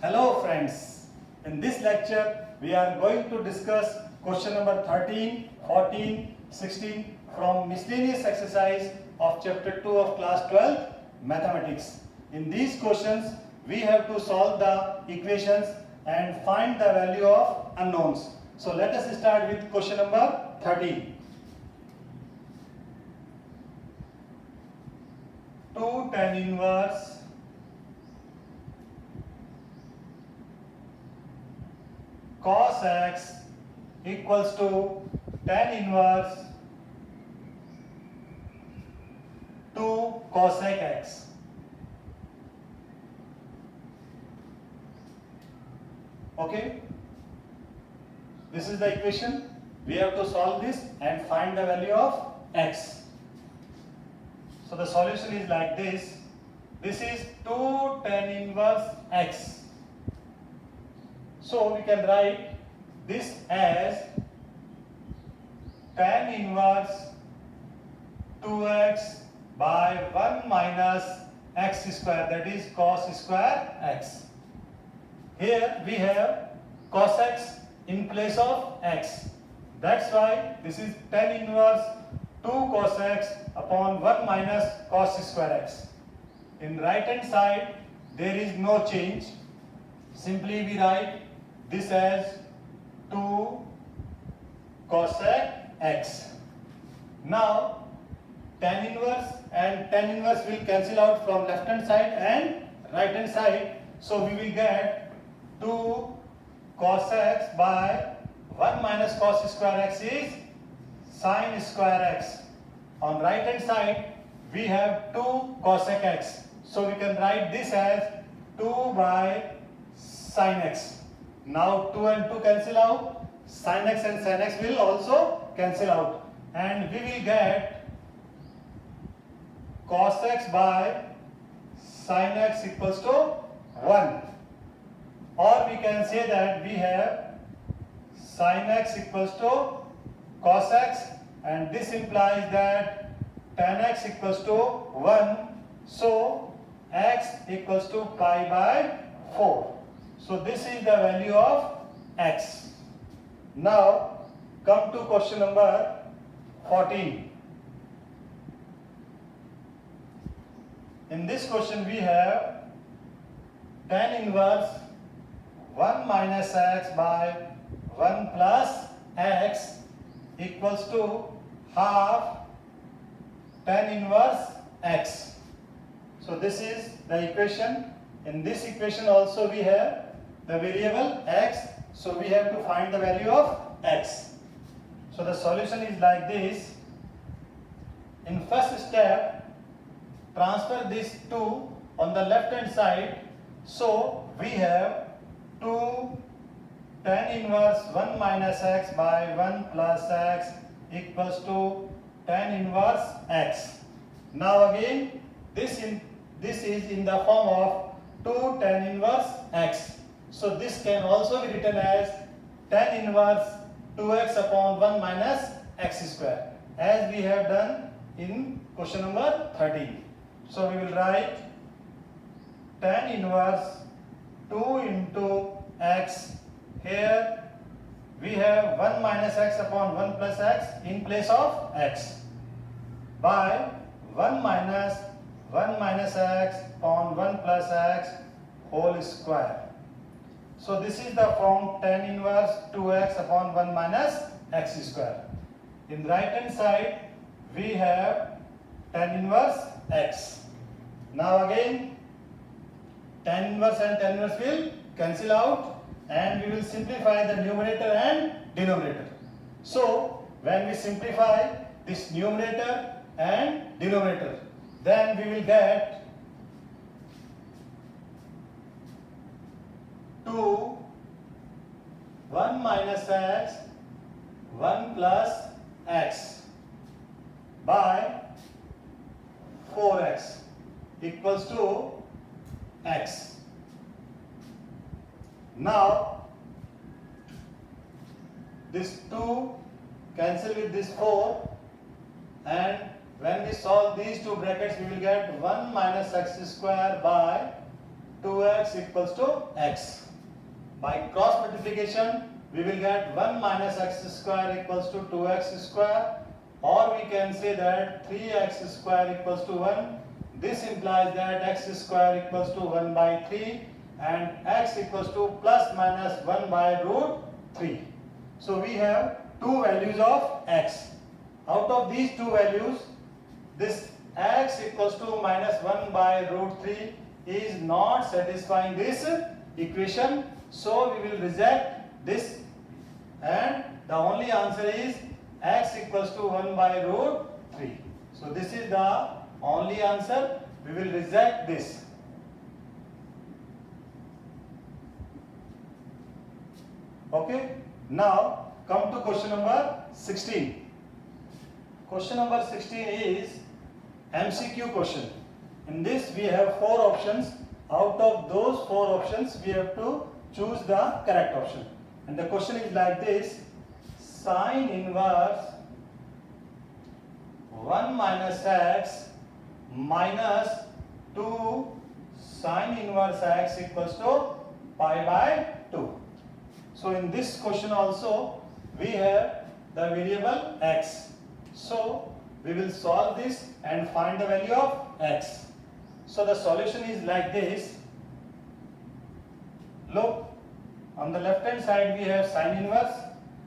Hello friends, in this lecture we are going to discuss question number 13, 14, 16 from miscellaneous exercise of chapter 2 of class 12 mathematics. In these questions we have to solve the equations and find the value of unknowns. So let us start with question number 13. 2 tan inverse cos x equals to tan inverse 2 cosec x. Okay, this is the equation. We have to solve this and find the value of x. So the solution is like this. This is 2 tan inverse x. So we can write this as tan inverse 2x by 1 minus x square, that is cos square x. Here we have cos x in place of x. That's why this is tan inverse 2 cos x upon 1 minus cos square x. In right hand side there is no change. Simply we write this as 2 cosec x. Now tan inverse and tan inverse will cancel out from left hand side and right hand side. So we will get 2 cos x by 1 minus cos square x is sin square x. On right hand side we have 2 cosec x. So we can write this as 2 by sin x. Now 2 and 2 cancel out, sin x and sin x will also cancel out, and we will get cos x by sin x equals to 1. Or we can say that we have sin x equals to cos x, and this implies that tan x equals to 1. So x equals to pi by 4. So this is the value of x. Now come to question number 14. In this question we have tan inverse 1 minus x by 1 plus x equals to half tan inverse x. So this is the equation. In this equation also we have the variable x, so we have to find the value of x. So the solution is like this. In first step, transfer this 2 on the left hand side. So we have 2 tan inverse 1 minus x by 1 plus x equals to tan inverse x. Now again this is in the form of 2 tan inverse x. So this can also be written as tan inverse 2x upon 1 minus x square, as we have done in question number 13. So we will write tan inverse 2 into x. Here we have 1 minus x upon 1 plus x in place of x by 1 minus x upon 1 plus x whole square. So this is the form tan inverse 2x upon 1 minus x square. In right hand side we have tan inverse x. Now again tan inverse and tan inverse will cancel out, and we will simplify the numerator and denominator. So when we simplify this numerator and denominator, then we will get 2 1 minus x 1 plus x by 4x equals to x. Now this 2 cancel with this 4, and when we solve these two brackets we will get 1 minus x square by 2x equals to x. By cross multiplication, we will get 1 minus x square equals to 2x square, or we can say that 3x square equals to 1. This implies that x square equals to 1 by 3 and x equals to plus minus 1 by root 3. So we have two values of x. Out of these two values, this x equals to minus 1 by root 3 is not satisfying this equation. So we will reject this, and the only answer is x equals to 1 by root 3. So this is the only answer. We will reject this. Okay. Now come to question number 16. Question number 16 is MCQ question. In this we have four options. Out of those four options we have to choose the correct option. And the question is like this: sine inverse 1 minus x minus 2 sine inverse x equals to pi by 2. So in this question also we have the variable x. So we will solve this and find the value of x. So the solution is like this. Look, on the left hand side we have sine inverse,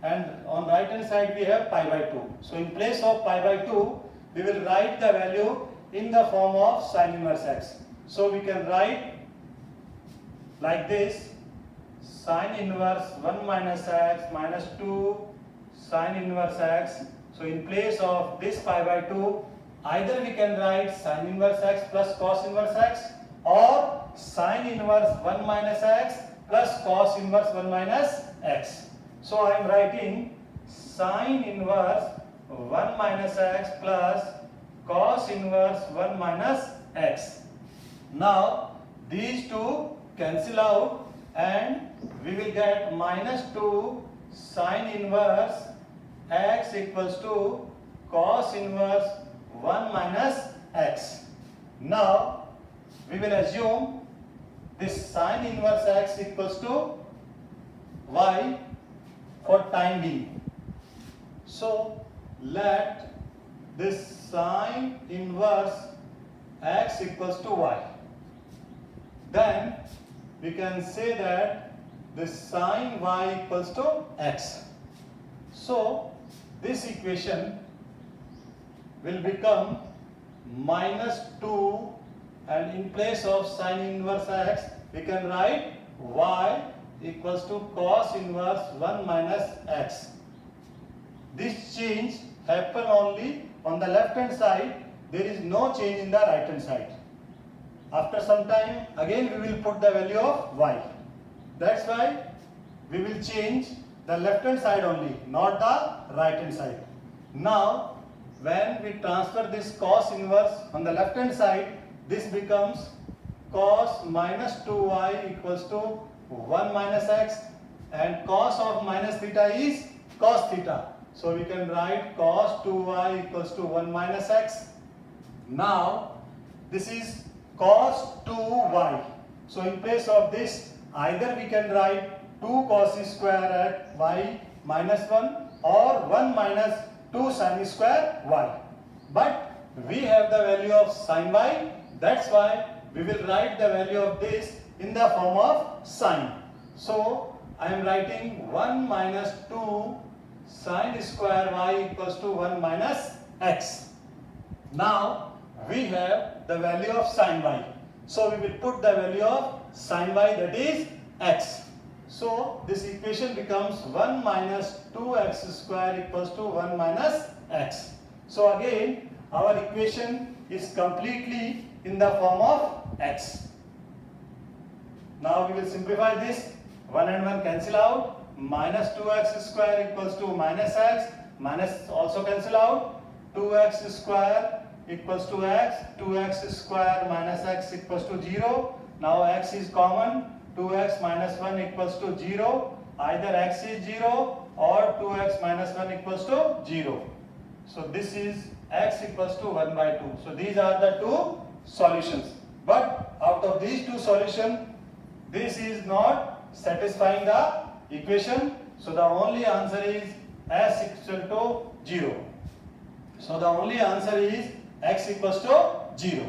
and on right hand side we have pi by 2. So in place of pi by 2, we will write the value in the form of sine inverse x. So we can write like this: sine inverse 1 minus x minus 2 sine inverse x. So in place of this pi by 2, either we can write sine inverse x plus cos inverse x, or sine inverse 1 minus x plus cos inverse 1 minus x. So I am writing sine inverse 1 minus x plus cos inverse 1 minus x. Now these two cancel out and we will get minus 2 sine inverse x equals to cos inverse 1 minus x. Now we will assume this sine inverse x equals to y for time being. So let this sine inverse x equals to y. Then we can say that this sine y equals to x. So this equation will become minus 2, and in place of sine inverse x we can write y equals to cos inverse 1 minus x. This change happen only on the left hand side. There is no change in the right hand side. After some time again we will put the value of y. That's why we will change the left hand side only, not the right hand side. Now when we transfer this cos inverse on the left hand side, this becomes cos minus 2y equals to 1 minus x, and cos of minus theta is cos theta. So we can write cos 2y equals to 1 minus x. Now this is cos 2y. So in place of this, either we can write 2 cos square at y minus 1 or 1 minus 2 sin square y. But we have the value of sin y. That's why we will write the value of this in the form of sine. So I am writing 1 minus 2 sine square y equals to 1 minus x. Now we have the value of sine y. So we will put the value of sine y, that is x. So this equation becomes 1 minus 2x square equals to 1 minus x. So again our equation is completely in the form of x. Now we will simplify this. 1 and 1 cancel out. Minus 2x square equals to minus x. Minus also cancel out. 2x square equals to x. 2x square minus x equals to 0. Now x is common. 2x minus 1 equals to 0. Either x is 0 or 2x minus 1 equals to 0. So this is x equals to 1 by 2. So these are the two solutions. But out out of these two solutions, this is not satisfying the equation. So the only answer is s equal to 0. So the only answer is x equals to 0.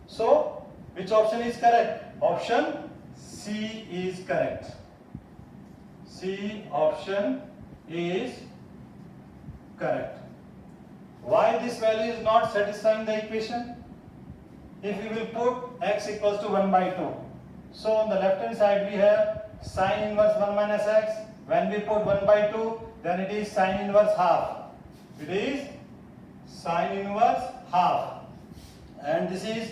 So which option is correct? Option C is correct. C option is correct. Why this value is not satisfying the equation? If we will put x equals to 1 by 2. So on the left hand side we have sine inverse 1 minus x. When we put 1 by 2, then it is sine inverse half. It is sine inverse half. And this is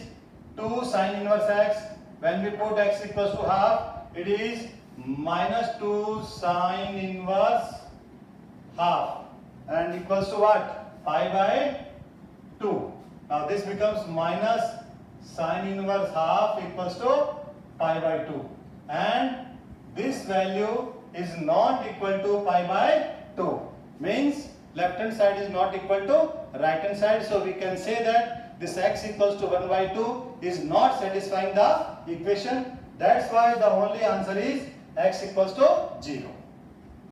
2 sine inverse x. When we put x equals to half, it is minus 2 sine inverse half. And equals to what? Pi by 2. Now this becomes minus sine inverse half equals to pi by 2. And this value is not equal to pi by 2. Means left hand side is not equal to right hand side. So we can say that this x equals to 1 by 2 is not satisfying the equation. That's why the only answer is x equals to 0.